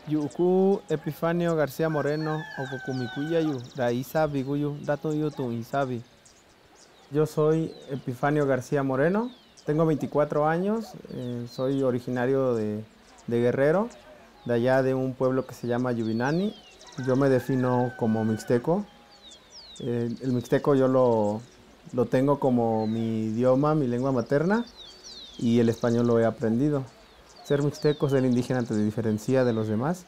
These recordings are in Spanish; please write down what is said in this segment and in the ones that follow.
Yuku Epifanio García Moreno, Okokumikuyayu, Raisabi Guyu, Dato Yutu Isabi. Yo soy Epifanio García Moreno, tengo 24 años, soy originario de Guerrero, de allá de un pueblo que se llama Yubinani. Yo me defino como mixteco. El mixteco yo lo tengo como mi idioma, mi lengua materna, y el español lo he aprendido. Ser mixteco, ser indígena te diferencia de los demás.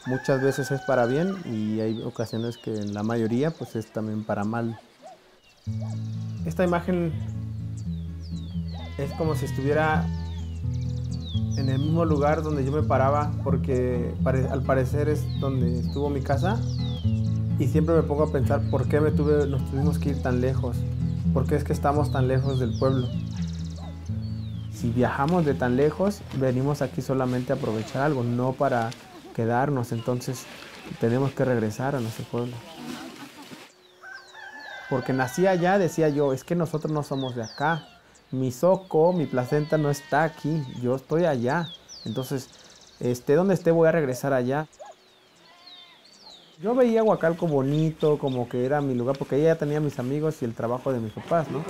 Muchas veces es para bien y hay ocasiones que en la mayoría pues es también para mal. Esta imagen es como si estuviera en el mismo lugar donde yo me paraba, porque al parecer es donde estuvo mi casa, y siempre me pongo a pensar por qué nos tuvimos que ir tan lejos, por qué es que estamos tan lejos del pueblo. Si viajamos de tan lejos, venimos aquí solamente a aprovechar algo, no para quedarnos, entonces tenemos que regresar a nuestro pueblo. Porque nací allá, decía yo, es que nosotros no somos de acá. Mi soco, mi placenta no está aquí, yo estoy allá. Entonces, esté donde esté, voy a regresar allá. Yo veía Huacalco bonito, como que era mi lugar, porque ella ya tenía mis amigos y el trabajo de mis papás, ¿no?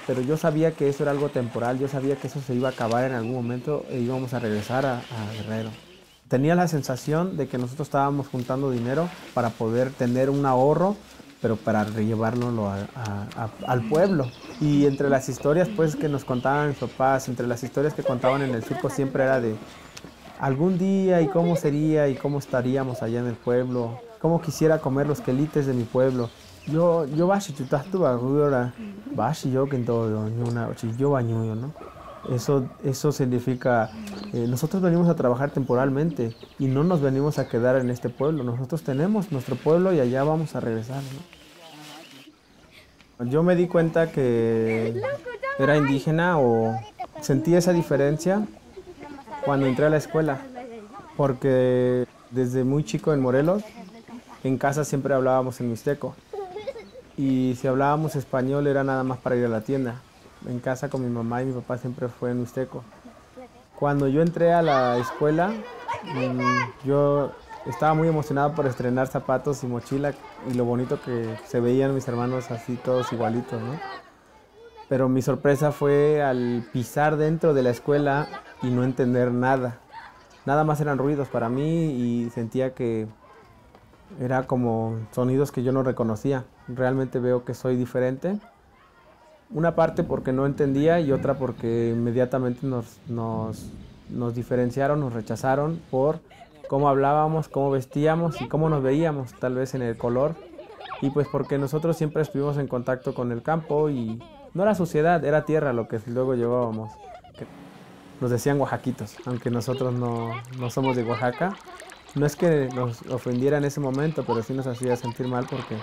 Pero yo sabía que eso era algo temporal, yo sabía que eso se iba a acabar en algún momento e íbamos a regresar a Guerrero. Tenía la sensación de que nosotros estábamos juntando dinero para poder tener un ahorro, pero para llevárnoslo al pueblo. Y entre las historias pues que nos contaban mis papás, entre las historias que contaban en el circo, siempre era de algún día y cómo sería y cómo estaríamos allá en el pueblo, cómo quisiera comer los quelites de mi pueblo. Yo bashi chutastu bagura, bashi yo que en todo yo baño, ¿no? Eso significa, nosotros venimos a trabajar temporalmente y no nos venimos a quedar en este pueblo. Nosotros tenemos nuestro pueblo y allá vamos a regresar, ¿no? Yo me di cuenta que era indígena o sentí esa diferencia cuando entré a la escuela, porque desde muy chico en Morelos, en casa siempre hablábamos en mixteco. Y si hablábamos español era nada más para ir a la tienda. En casa con mi mamá y mi papá siempre fue en mixteco. Cuando yo entré a la escuela, yo estaba muy emocionado por estrenar zapatos y mochila y lo bonito que se veían mis hermanos así todos igualitos, ¿no? Pero mi sorpresa fue al pisar dentro de la escuela y no entender nada. Nada más eran ruidos para mí y sentía que era como sonidos que yo no reconocía. Realmente veo que soy diferente. Una parte porque no entendía y otra porque inmediatamente nos diferenciaron, nos rechazaron por cómo hablábamos, cómo vestíamos y cómo nos veíamos, tal vez en el color. Y pues porque nosotros siempre estuvimos en contacto con el campo y no era suciedad, era tierra lo que luego llevábamos. Nos decían oaxaquitos, aunque nosotros no somos de Oaxaca. No es que nos ofendiera en ese momento, pero sí nos hacía sentir mal porque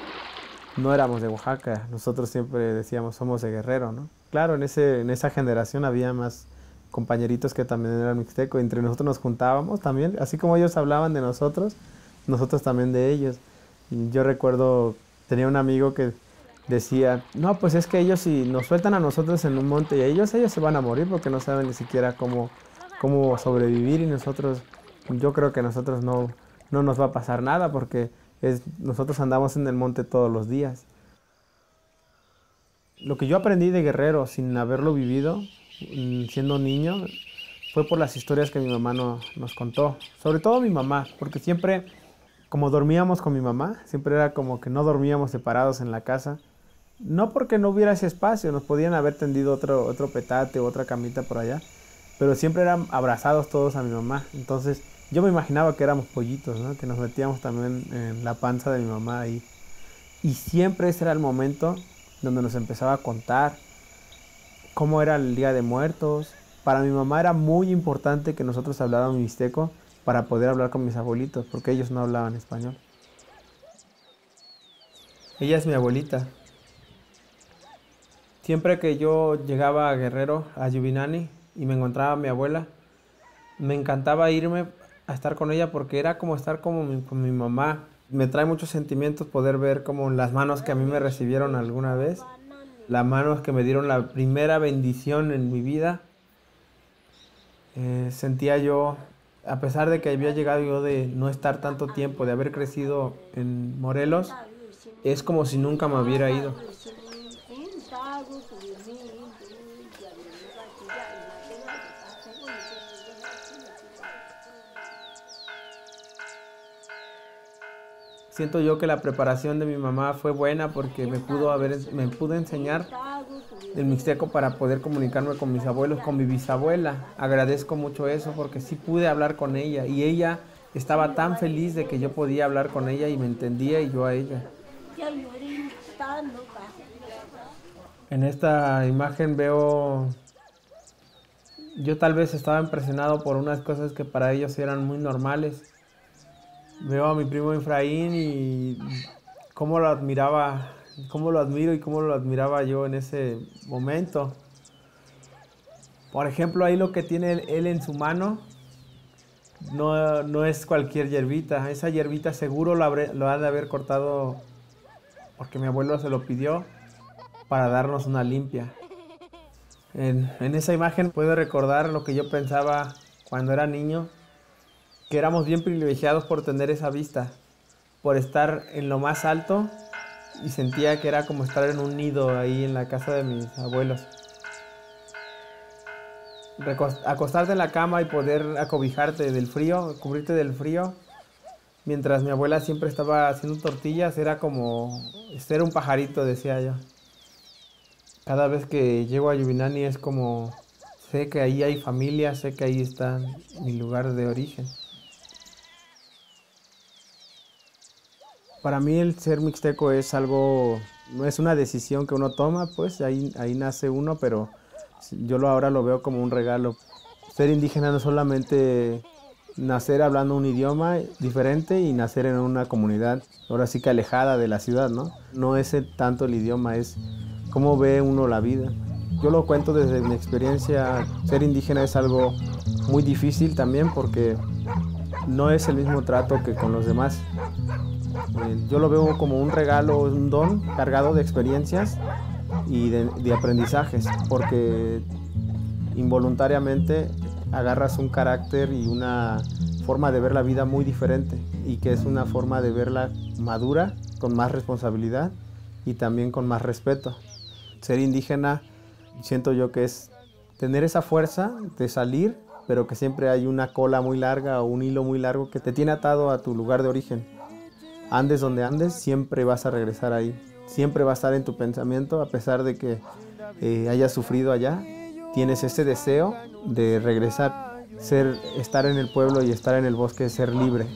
no éramos de Oaxaca. Nosotros siempre decíamos somos de Guerrero, ¿no? Claro, en esa generación había más compañeritos que también eran mixteco. Entre nosotros nos juntábamos también, así como ellos hablaban de nosotros también de ellos. Y yo recuerdo, tenía un amigo que decía, no, pues es que ellos si nos sueltan a nosotros en un monte y ellos se van a morir porque no saben ni siquiera cómo sobrevivir y yo creo que a nosotros no nos va a pasar nada porque nosotros andamos en el monte todos los días. Lo que yo aprendí de Guerrero sin haberlo vivido, siendo niño, fue por las historias que mi mamá nos contó. Sobre todo mi mamá, porque siempre, como dormíamos con mi mamá, siempre era como que no dormíamos separados en la casa. No porque no hubiera ese espacio, nos podían haber tendido otro petate o otra camita por allá, pero siempre eran abrazados todos a mi mamá. Entonces yo me imaginaba que éramos pollitos, ¿no? Que nos metíamos también en la panza de mi mamá ahí. Y siempre ese era el momento donde nos empezaba a contar cómo era el Día de Muertos. Para mi mamá era muy importante que nosotros habláramos mixteco para poder hablar con mis abuelitos, porque ellos no hablaban español. Ella es mi abuelita. Siempre que yo llegaba a Guerrero, a Yubinani, y me encontraba a mi abuela, me encantaba irme a estar con ella porque era como estar con mi mamá. Me trae muchos sentimientos poder ver como las manos que a mí me recibieron alguna vez, las manos que me dieron la primera bendición en mi vida. Sentía yo A pesar de que había llegado yo de no estar tanto tiempo, de haber crecido en Morelos, es como si nunca me hubiera ido. Siento yo que la preparación de mi mamá fue buena porque me pudo enseñar el mixteco para poder comunicarme con mis abuelos, con mi bisabuela. Agradezco mucho eso porque sí pude hablar con ella y ella estaba tan feliz de que yo podía hablar con ella y me entendía y yo a ella. En esta imagen veo, yo tal vez estaba impresionado por unas cosas que para ellos eran muy normales. Veo a mi primo Efraín y cómo lo admiraba, cómo lo admiro y cómo lo admiraba yo en ese momento. Por ejemplo, ahí lo que tiene él en su mano no es cualquier hierbita. Esa hierbita seguro lo ha de haber cortado porque mi abuelo se lo pidió para darnos una limpia. En esa imagen puedo recordar lo que yo pensaba cuando era niño, que éramos bien privilegiados por tener esa vista, por estar en lo más alto y sentía que era como estar en un nido ahí en la casa de mis abuelos. Acostarte en la cama y poder acobijarte del frío, cubrirte del frío, mientras mi abuela siempre estaba haciendo tortillas, era como ser un pajarito, decía yo. Cada vez que llego a Yubinani es como, sé que ahí hay familia, sé que ahí está mi lugar de origen. Para mí el ser mixteco es algo, no es una decisión que uno toma, pues ahí nace uno, pero yo ahora lo veo como un regalo. Ser indígena no solamente nacer hablando un idioma diferente y nacer en una comunidad, ahora sí que alejada de la ciudad, ¿no? No es tanto el idioma, es cómo ve uno la vida. Yo lo cuento desde mi experiencia, ser indígena es algo muy difícil también porque no es el mismo trato que con los demás. Yo lo veo como un regalo, un don cargado de experiencias y de aprendizajes, porque involuntariamente agarras un carácter y una forma de ver la vida muy diferente y que es una forma de verla madura, con más responsabilidad y también con más respeto. Ser indígena siento yo que es tener esa fuerza de salir, pero que siempre hay una cola muy larga o un hilo muy largo que te tiene atado a tu lugar de origen. Andes donde andes, siempre vas a regresar ahí. Siempre va a estar en tu pensamiento, a pesar de que hayas sufrido allá. Tienes ese deseo de regresar, estar en el pueblo y estar en el bosque, ser libre.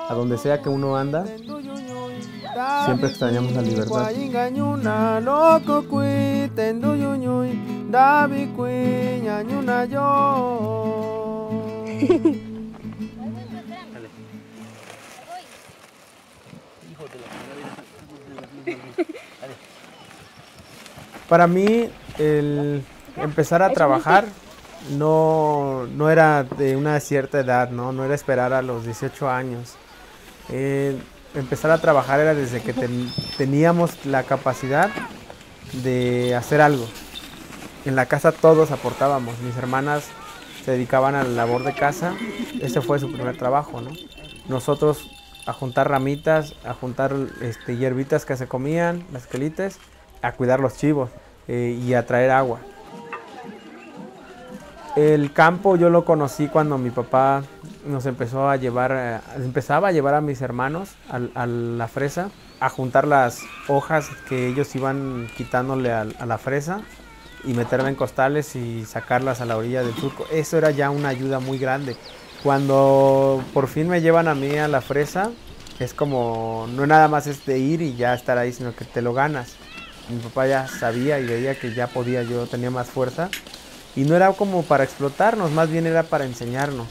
A donde sea que uno anda, siempre extrañamos la libertad. Para mí, el empezar a trabajar no era de una cierta edad, no era esperar a los 18 años. Empezar a trabajar era desde que teníamos la capacidad de hacer algo. En la casa todos aportábamos, mis hermanas se dedicaban a la labor de casa, ese fue su primer trabajo, ¿no? Nosotros a juntar ramitas, a juntar hierbitas que se comían, las quelites, a cuidar los chivos y a traer agua. El campo yo lo conocí cuando mi papá nos empezaba a llevar a mis hermanos a la fresa, a juntar las hojas que ellos iban quitándole a la fresa y meterla en costales y sacarlas a la orilla del surco. Eso era ya una ayuda muy grande. Cuando por fin me llevan a mí a la fresa, es como, no nada más es de ir y ya estar ahí, sino que te lo ganas. Mi papá ya sabía y veía que ya podía, yo tenía más fuerza. Y no era como para explotarnos, más bien era para enseñarnos.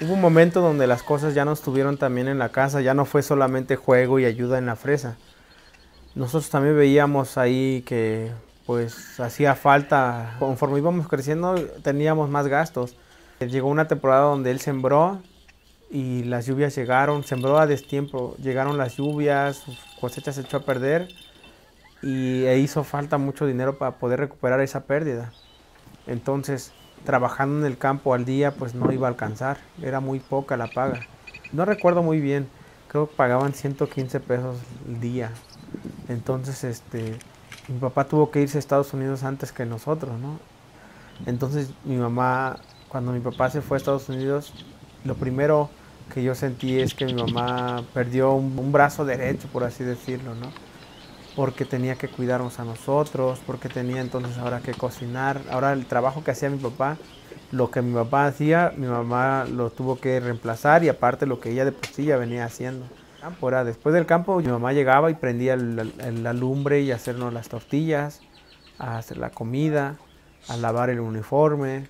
Hubo un momento donde las cosas ya no estuvieron también en la casa, ya no fue solamente juego y ayuda en la fresa. Nosotros también veíamos ahí que pues hacía falta, conforme íbamos creciendo teníamos más gastos. Llegó una temporada donde él sembró y las lluvias llegaron, sembró a destiempo, llegaron las lluvias, su cosecha se echó a perder e hizo falta mucho dinero para poder recuperar esa pérdida. Entonces, trabajando en el campo al día, pues no iba a alcanzar, era muy poca la paga. No recuerdo muy bien, creo que pagaban 115 pesos al día. Entonces, mi papá tuvo que irse a Estados Unidos antes que nosotros, ¿no? Entonces, mi mamá, cuando mi papá se fue a Estados Unidos, lo primero que yo sentí es que mi mamá perdió un brazo derecho, por así decirlo, ¿no? Porque tenía que cuidarnos a nosotros, porque tenía entonces ahora que cocinar. Ahora el trabajo que hacía mi papá, lo que mi papá hacía, mi mamá lo tuvo que reemplazar y aparte lo que ella de por sí ya venía haciendo. Ahora, después del campo, mi mamá llegaba y prendía la lumbre y hacernos las tortillas, a hacer la comida, a lavar el uniforme,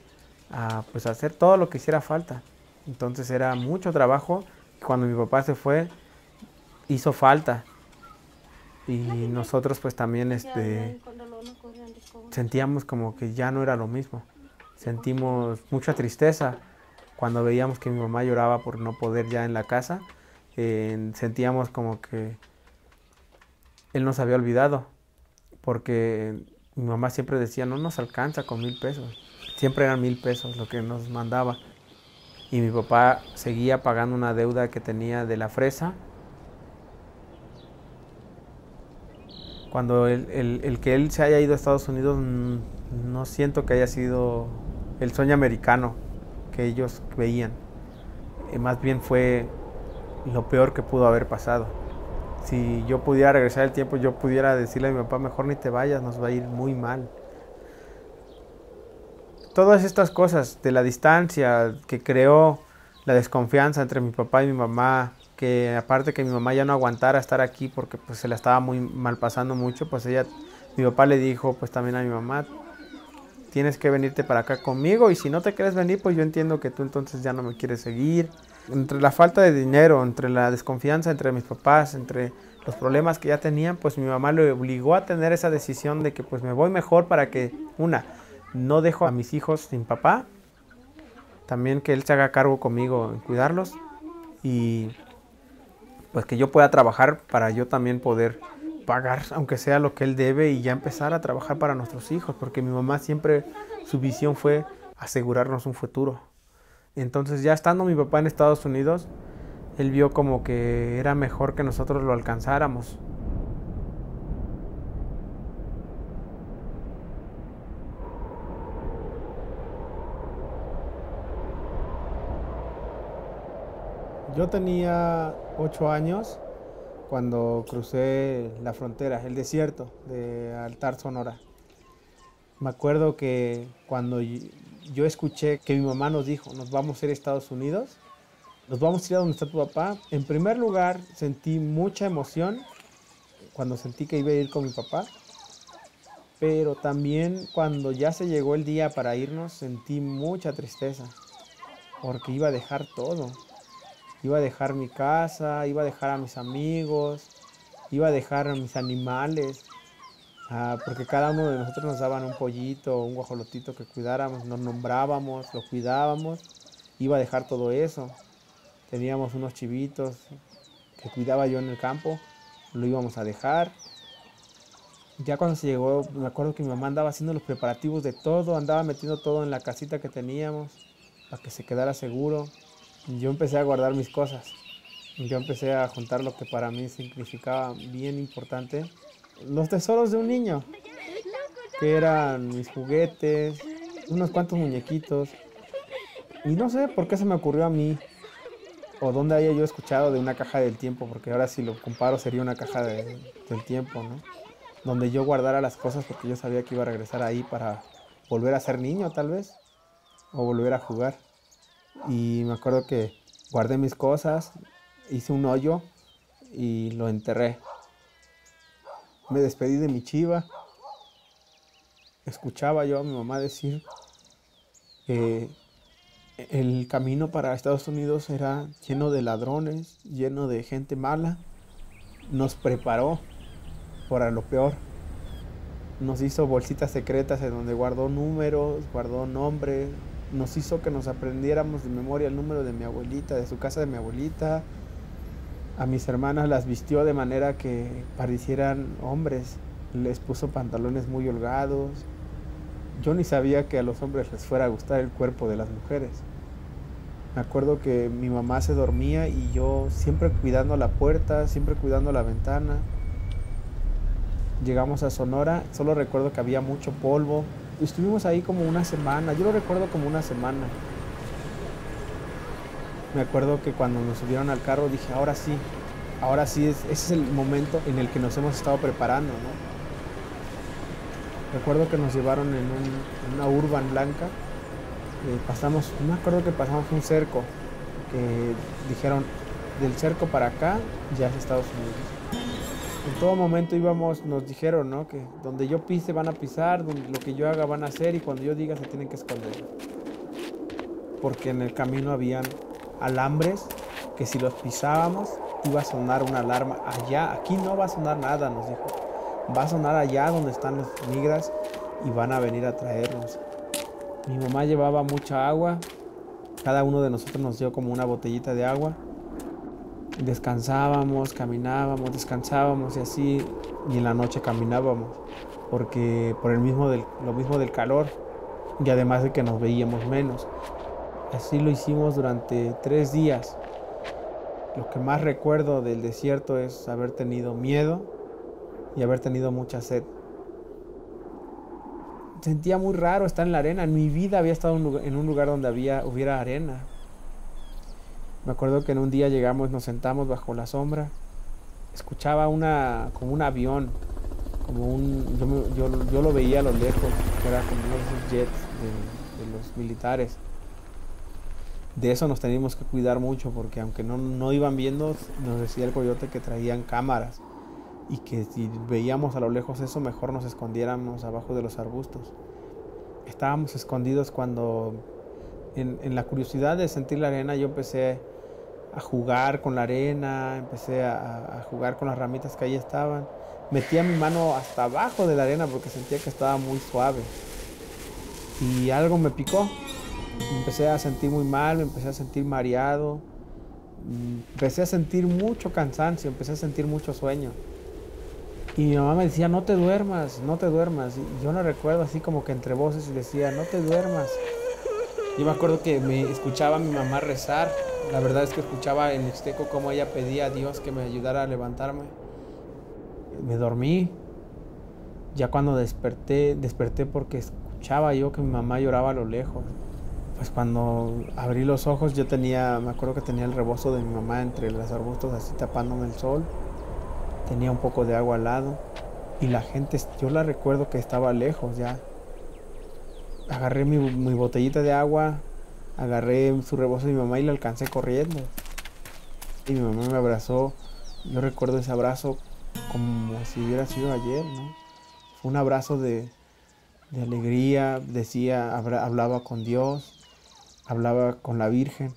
a pues hacer todo lo que hiciera falta. Entonces era mucho trabajo. Cuando mi papá se fue, hizo falta. Y nosotros pues también sentíamos como que ya no era lo mismo. Sentimos mucha tristeza cuando veíamos que mi mamá lloraba por no poder ya en la casa. Sentíamos como que él nos había olvidado, porque mi mamá siempre decía, no nos alcanza con 1,000 pesos. Siempre eran 1,000 pesos lo que nos mandaba. Y mi papá seguía pagando una deuda que tenía de la fresa. Cuando el que él se haya ido a Estados Unidos, no siento que haya sido el sueño americano que ellos veían. Más bien fue lo peor que pudo haber pasado. Si yo pudiera regresar el tiempo, yo pudiera decirle a mi papá, mejor ni te vayas, nos va a ir muy mal. Todas estas cosas de la distancia que creó la desconfianza entre mi papá y mi mamá, que aparte que mi mamá ya no aguantara estar aquí porque pues se la estaba muy mal pasando mucho, pues mi papá le dijo pues también a mi mamá, tienes que venirte para acá conmigo y si no te quieres venir, pues yo entiendo que tú entonces ya no me quieres seguir. Entre la falta de dinero, entre la desconfianza entre mis papás, entre los problemas que ya tenían, pues mi mamá le obligó a tener esa decisión de que pues me voy mejor para que, no dejo a mis hijos sin papá, también que él se haga cargo conmigo en cuidarlos y pues que yo pueda trabajar para yo también poder pagar, aunque sea lo que él debe y ya empezar a trabajar para nuestros hijos, porque mi mamá siempre, su visión fue asegurarnos un futuro. Entonces ya estando mi papá en Estados Unidos, él vio como que era mejor que nosotros lo alcanzáramos. Yo tenía 8 años cuando crucé la frontera, el desierto de Altar, Sonora. Me acuerdo que cuando yo escuché que mi mamá nos dijo, nos vamos a ir a Estados Unidos, nos vamos a ir a donde está tu papá. En primer lugar, sentí mucha emoción cuando sentí que iba a ir con mi papá, pero también cuando ya se llegó el día para irnos, sentí mucha tristeza, porque iba a dejar todo. Iba a dejar mi casa, iba a dejar a mis amigos, iba a dejar a mis animales, porque cada uno de nosotros nos daban un pollito o un guajolotito que cuidáramos, nos nombrábamos, lo cuidábamos, iba a dejar todo eso. Teníamos unos chivitos que cuidaba yo en el campo, lo íbamos a dejar. Ya cuando se llegó, me acuerdo que mi mamá andaba haciendo los preparativos de todo, andaba metiendo todo en la casita que teníamos para que se quedara seguro. Yo empecé a guardar mis cosas, yo empecé a juntar lo que para mí significaba bien importante, los tesoros de un niño, que eran mis juguetes, unos cuantos muñequitos, y no sé por qué se me ocurrió a mí, o dónde haya yo escuchado de una caja del tiempo, porque ahora si lo comparo sería una caja del tiempo, ¿no? Donde yo guardara las cosas porque yo sabía que iba a regresar ahí para volver a ser niño tal vez, o volver a jugar. Y me acuerdo que guardé mis cosas, hice un hoyo y lo enterré. Me despedí de mi chiva. Escuchaba yo a mi mamá decir que el camino para Estados Unidos era lleno de ladrones, lleno de gente mala. Nos preparó para lo peor. Nos hizo bolsitas secretas en donde guardó números, guardó nombres. Nos hizo que nos aprendiéramos de memoria el número de mi abuelita, de su casa de mi abuelita. A mis hermanas las vistió de manera que parecieran hombres. les puso pantalones muy holgados. Yo ni sabía que a los hombres les fuera a gustar el cuerpo de las mujeres. Me acuerdo que mi mamá se dormía y yo siempre cuidando la puerta, siempre cuidando la ventana. Llegamos a Sonora, solo recuerdo que había mucho polvo. Estuvimos ahí como una semana, yo lo recuerdo como una semana. Me acuerdo que cuando nos subieron al carro dije, ahora sí, ese es el momento en el que nos hemos estado preparando, ¿no? Recuerdo que nos llevaron en una Urban blanca. Me acuerdo que pasamos un cerco, que dijeron, del cerco para acá ya es Estados Unidos. En todo momento nos dijeron, ¿no? Que donde yo pise van a pisar, lo que yo haga van a hacer y cuando yo diga se tienen que esconder. Porque en el camino habían alambres que si los pisábamos iba a sonar una alarma allá. Aquí no va a sonar nada, nos dijo. Va a sonar allá donde están los migras y van a venir a traernos. Mi mamá llevaba mucha agua. Cada uno de nosotros nos dio como una botellita de agua. Descansábamos, caminábamos, descansábamos y así. Y en la noche caminábamos. Porque por lo mismo del calor. Y además de que nos veíamos menos. Así lo hicimos durante 3 días. Lo que más recuerdo del desierto es haber tenido miedo y haber tenido mucha sed. Sentía muy raro estar en la arena. En mi vida había estado en un lugar donde hubiera arena. Me acuerdo que en un día llegamos, nos sentamos bajo la sombra. Escuchaba como un avión, yo lo veía a lo lejos, que era como uno de esos jets de los militares. De eso nos teníamos que cuidar mucho porque aunque no iban viendo, nos decía el coyote que traían cámaras y que si veíamos a lo lejos eso, mejor nos escondiéramos abajo de los arbustos. Estábamos escondidos cuando en la curiosidad de sentir la arena yo empecé a jugar con la arena, empecé a jugar con las ramitas que ahí estaban. Metía mi mano hasta abajo de la arena porque sentía que estaba muy suave y algo me picó. Me empecé a sentir muy mal, me empecé a sentir mareado, empecé a sentir mucho cansancio, empecé a sentir mucho sueño. Y mi mamá me decía, no te duermas, no te duermas. Y yo no recuerdo así como que entre voces y decía, no te duermas. Yo me acuerdo que me escuchaba a mi mamá rezar. La verdad es que escuchaba en mixteco cómo ella pedía a Dios que me ayudara a levantarme. Me dormí. Ya cuando desperté porque escuchaba yo que mi mamá lloraba a lo lejos. Pues cuando abrí los ojos me acuerdo que tenía el rebozo de mi mamá entre los arbustos así tapándome el sol. Tenía un poco de agua al lado y la gente, yo la recuerdo que estaba lejos ya. Agarré mi botellita de agua, agarré su rebozo de mi mamá y la alcancé corriendo. Y mi mamá me abrazó. Yo recuerdo ese abrazo como si hubiera sido ayer, ¿no? Fue un abrazo de alegría, hablaba con Dios, hablaba con la Virgen,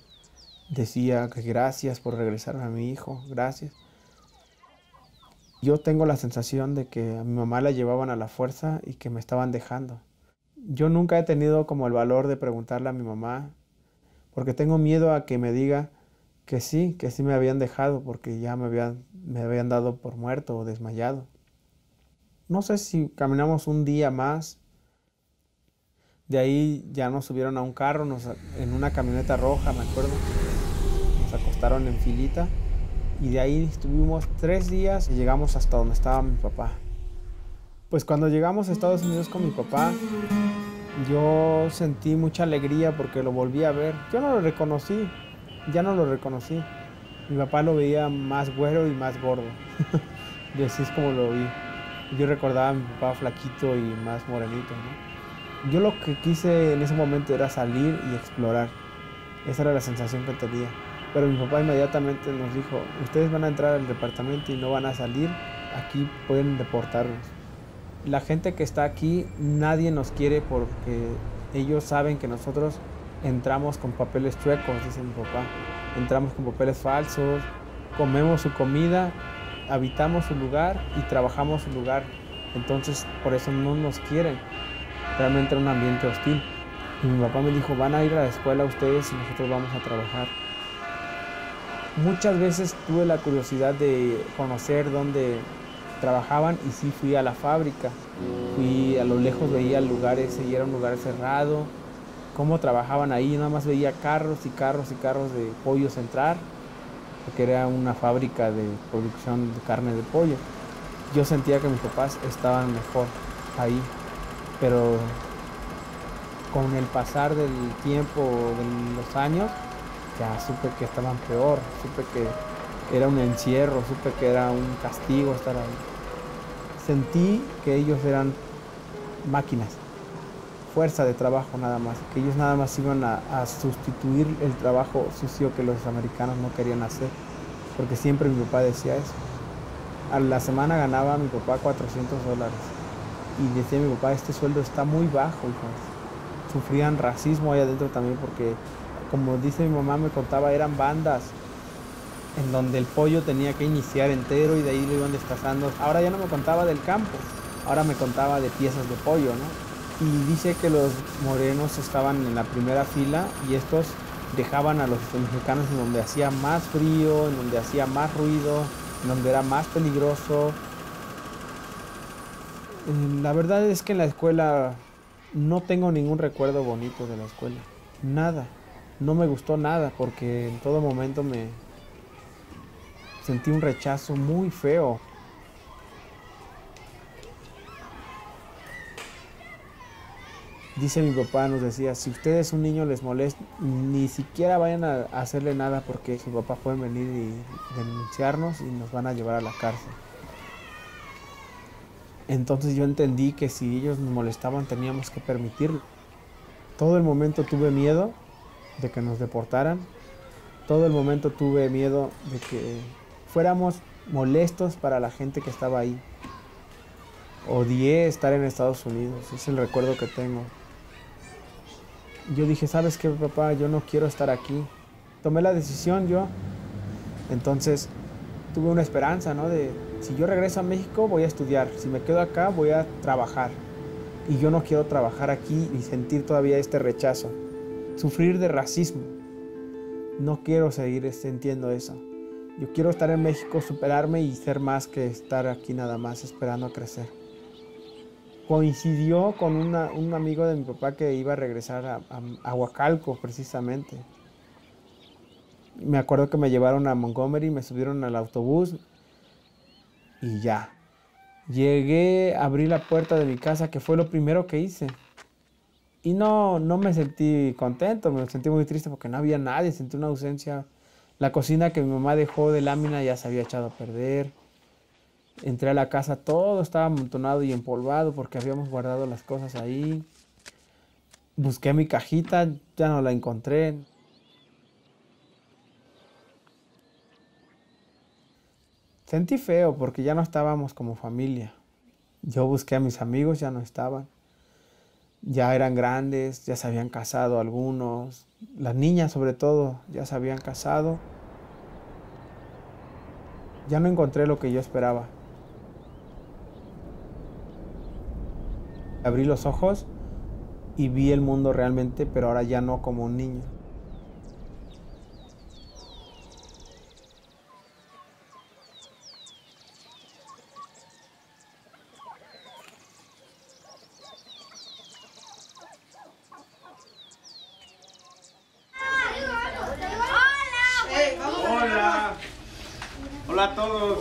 decía que gracias por regresarme a mi hijo, gracias. Yo tengo la sensación de que a mi mamá la llevaban a la fuerza y que me estaban dejando. Yo nunca he tenido como el valor de preguntarle a mi mamá, porque tengo miedo a que me diga que sí me habían dejado, porque ya me habían dado por muerto o desmayado. No sé si caminamos un día más. De ahí ya nos subieron a un carro, en una camioneta roja, me acuerdo. Nos acostaron en filita. Y de ahí estuvimos 3 días y llegamos hasta donde estaba mi papá. Pues cuando llegamos a Estados Unidos con mi papá, yo sentí mucha alegría porque lo volví a ver. Yo no lo reconocí, ya no lo reconocí. Mi papá lo veía más güero y más gordo. Y así es como lo vi. Yo recordaba a mi papá flaquito y más morenito, ¿no? Yo lo que quise en ese momento era salir y explorar. Esa era la sensación que tenía. Pero mi papá inmediatamente nos dijo, ustedes van a entrar al departamento y no van a salir, aquí pueden deportarnos. La gente que está aquí, nadie nos quiere porque ellos saben que nosotros entramos con papeles chuecos, dice mi papá. Entramos con papeles falsos, comemos su comida, habitamos su lugar y trabajamos su lugar. Entonces, por eso no nos quieren. Realmente era un ambiente hostil. Y mi papá me dijo, van a ir a la escuela ustedes y nosotros vamos a trabajar. Muchas veces tuve la curiosidad de conocer dónde trabajaban y sí fui a la fábrica. Fui a lo lejos, veía el lugar ese y era un lugar cerrado. Cómo trabajaban ahí, nada más veía carros y carros y carros de pollos entrar, porque era una fábrica de producción de carne de pollo. Yo sentía que mis papás estaban mejor ahí, pero con el pasar del tiempo, de los años, ya supe que estaban peor, supe que era un encierro, supe que era un castigo estar ahí. Sentí que ellos eran máquinas, fuerza de trabajo nada más, que ellos nada más iban a sustituir el trabajo sucio que los americanos no querían hacer, porque siempre mi papá decía eso. A la semana ganaba mi papá $400 y decía mi papá, este sueldo está muy bajo, hijos. Sufrían racismo ahí adentro también porque, como dice mi mamá, me contaba, eran bandas en donde el pollo tenía que iniciar entero y de ahí lo iban destazando. Ahora ya no me contaba del campo, ahora me contaba de piezas de pollo, ¿no? Y dice que los morenos estaban en la primera fila y estos dejaban a los mexicanos en donde hacía más frío, en donde hacía más ruido, en donde era más peligroso. La verdad es que en la escuela no tengo ningún recuerdo bonito de la escuela, nada. No me gustó nada porque en todo momento me sentí un rechazo muy feo. Dice mi papá, nos decía, si ustedes un niño les molesta, ni siquiera vayan a hacerle nada porque su papá pueden venir y denunciarnos y nos van a llevar a la cárcel. Entonces yo entendí que si ellos nos molestaban teníamos que permitirlo. Todo el momento tuve miedo de que nos deportaran. Todo el momento tuve miedo de que fuéramos molestos para la gente que estaba ahí. Odié estar en Estados Unidos, es el recuerdo que tengo. Yo dije, ¿sabes qué, papá? Yo no quiero estar aquí. Tomé la decisión yo. Entonces tuve una esperanza, ¿no? De si yo regreso a México voy a estudiar, si me quedo acá voy a trabajar. Y yo no quiero trabajar aquí y sentir todavía este rechazo, sufrir de racismo. No quiero seguir sintiendo eso. Yo quiero estar en México, superarme y ser más que estar aquí nada más esperando a crecer. Coincidió con un amigo de mi papá que iba a regresar a Huacalco precisamente. Me acuerdo que me llevaron a Montgomery, me subieron al autobús y ya. Llegué, abrí la puerta de mi casa, que fue lo primero que hice. Y no me sentí contento, me sentí muy triste porque no había nadie, sentí una ausencia. La cocina que mi mamá dejó de lámina ya se había echado a perder. Entré a la casa, todo estaba amontonado y empolvado porque habíamos guardado las cosas ahí. Busqué mi cajita, ya no la encontré. Sentí feo porque ya no estábamos como familia. Yo busqué a mis amigos, ya no estaban. Ya eran grandes, ya se habían casado algunos. Las niñas sobre todo ya se habían casado. Ya no encontré lo que yo esperaba. Abrí los ojos y vi el mundo realmente, pero ahora ya no como un niño. Hola. Hola a todos.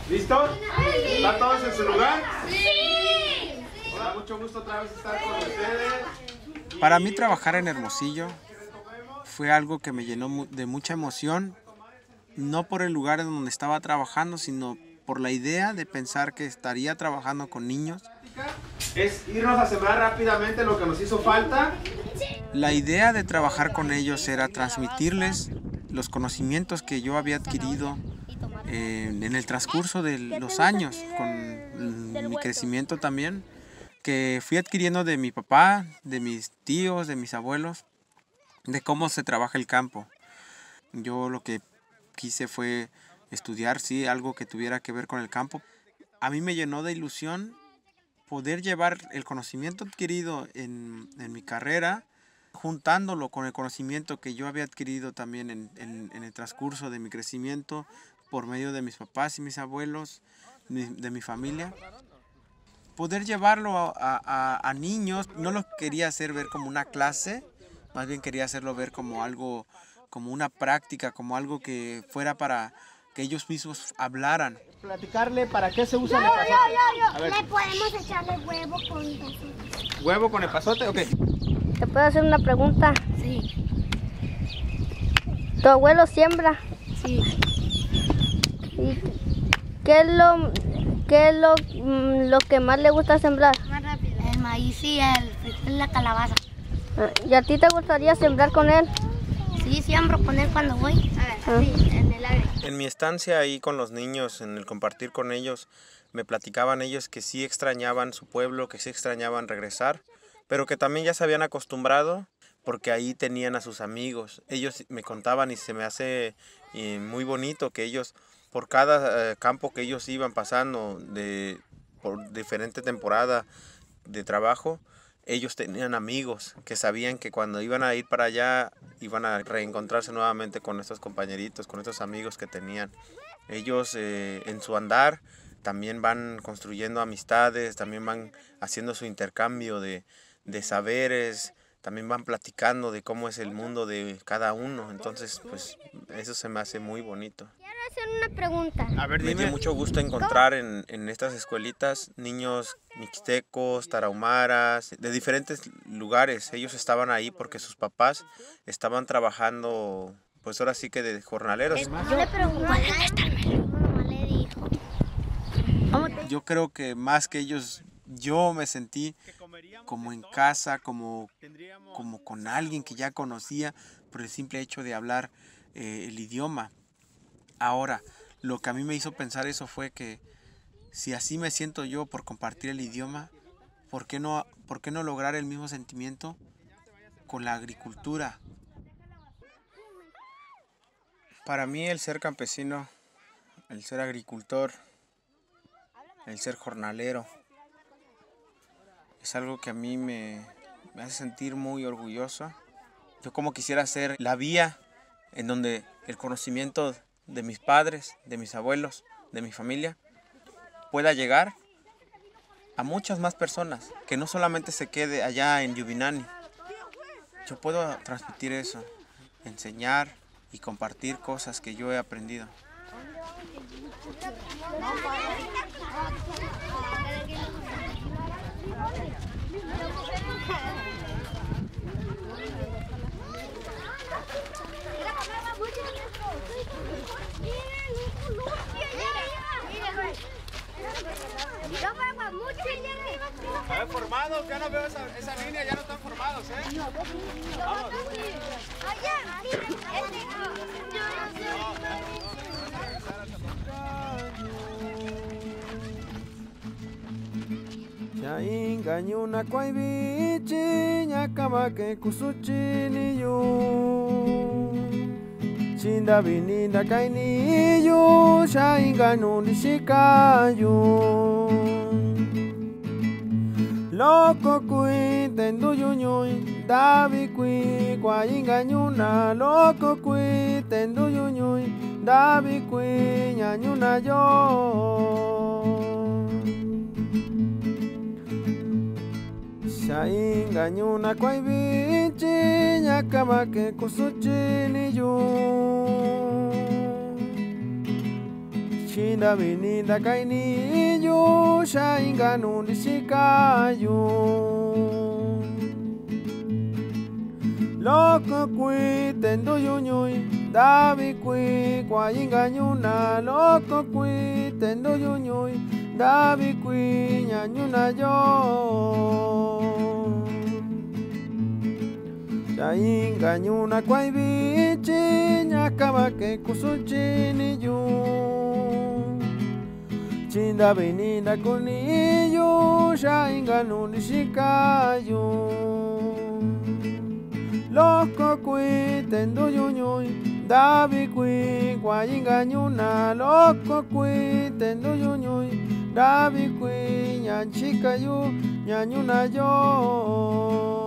¿Listos? ¿Están todos en su lugar? Sí. Hola, mucho gusto otra vez estar con ustedes. Para mí trabajar en Hermosillo fue algo que me llenó de mucha emoción, no por el lugar en donde estaba trabajando, sino por la idea de pensar que estaría trabajando con niños. Es irnos a sembrar rápidamente lo que nos hizo falta. La idea de trabajar con ellos era transmitirles los conocimientos que yo había adquirido en el transcurso de los años, con mi crecimiento también, que fui adquiriendo de mi papá, de mis tíos, de mis abuelos, de cómo se trabaja el campo. Yo lo que quise fue estudiar, sí, algo que tuviera que ver con el campo. A mí me llenó de ilusión poder llevar el conocimiento adquirido en mi carrera, juntándolo con el conocimiento que yo había adquirido también en el transcurso de mi crecimiento, por medio de mis papás y mis abuelos, de mi familia. Poder llevarlo a niños, no lo quería hacer ver como una clase, más bien quería hacerlo ver como algo, como una práctica, como algo que fuera para que ellos mismos hablaran. Platicarle para qué se usa el epazote. A ver. ¿Le podemos echarle huevo con epazote? ¿Huevo con epazote? Ok. ¿Te puedo hacer una pregunta? Sí. ¿Tu abuelo siembra? Sí. ¿Y qué es lo que más le gusta sembrar? Más rápido. El maíz y el frijol y la calabaza. ¿Y a ti te gustaría sembrar con él? Sí, siembro con él cuando voy. A ver, sí, en el aire. En mi estancia ahí con los niños, en el compartir con ellos, me platicaban ellos que sí extrañaban su pueblo, que sí extrañaban regresar, pero que también ya se habían acostumbrado porque ahí tenían a sus amigos. Ellos me contaban y se me hace muy bonito que ellos, por cada campo que ellos iban pasando por diferente temporada de trabajo, ellos tenían amigos que sabían que cuando iban a ir para allá iban a reencontrarse nuevamente con estos compañeritos, con estos amigos que tenían. Ellos en su andar también van construyendo amistades, también van haciendo su intercambio de saberes, también van platicando de cómo es el mundo de cada uno. Entonces, pues eso se me hace muy bonito. Quiero hacer una pregunta. A ver, me dio mucho gusto encontrar en estas escuelitas niños mixtecos, tarahumaras, de diferentes lugares. Ellos estaban ahí porque sus papás estaban trabajando, pues ahora sí que de jornaleros. Yo le pregunté, mamá le dijo. Yo creo que más que ellos, yo me sentí como en casa, como con alguien que ya conocía por el simple hecho de hablar el idioma. Ahora, lo que a mí me hizo pensar eso fue que si así me siento yo por compartir el idioma, ¿por qué no lograr el mismo sentimiento con la agricultura? Para mí el ser campesino, el ser agricultor, el ser jornalero, es algo que a mí me hace sentir muy orgulloso. Yo como quisiera ser la vía en donde el conocimiento de mis padres, de mis abuelos, de mi familia, pueda llegar a muchas más personas, que no solamente se quede allá en Yubinani. Yo puedo transmitir eso, enseñar y compartir cosas que yo he aprendido. A ver, formados, ya no veo esa línea, ya no están formados, ¿eh? Vamos. Chainganyuna kwaibichi nyakamake kusuchiniyu Chinda bininda kainiyu Chainganyuni shikayu Loko kui tendu yunyui Davi kui kwainganyuna Loko kui tendu yunyui Davi kui nyanyuna yo Chainganyuna kwaibichi nyakamake kusuchiniyu Chinda bininda kainiyu Chainganuni shikayu Loko kui tendu yunyui Davi kui kwainganyuna Loko kui tendu yunyui Davi kui nyanyuna yo Chainganyuna kwaibichi nyakamake kusuchiniyu Chinda bininda kuniyu Chainganuni shikayu Loko kui tendu yunyui Davi kui kwainganyuna Loko kui tendu yunyui Davi kui nyanchikayu nyanyuna yo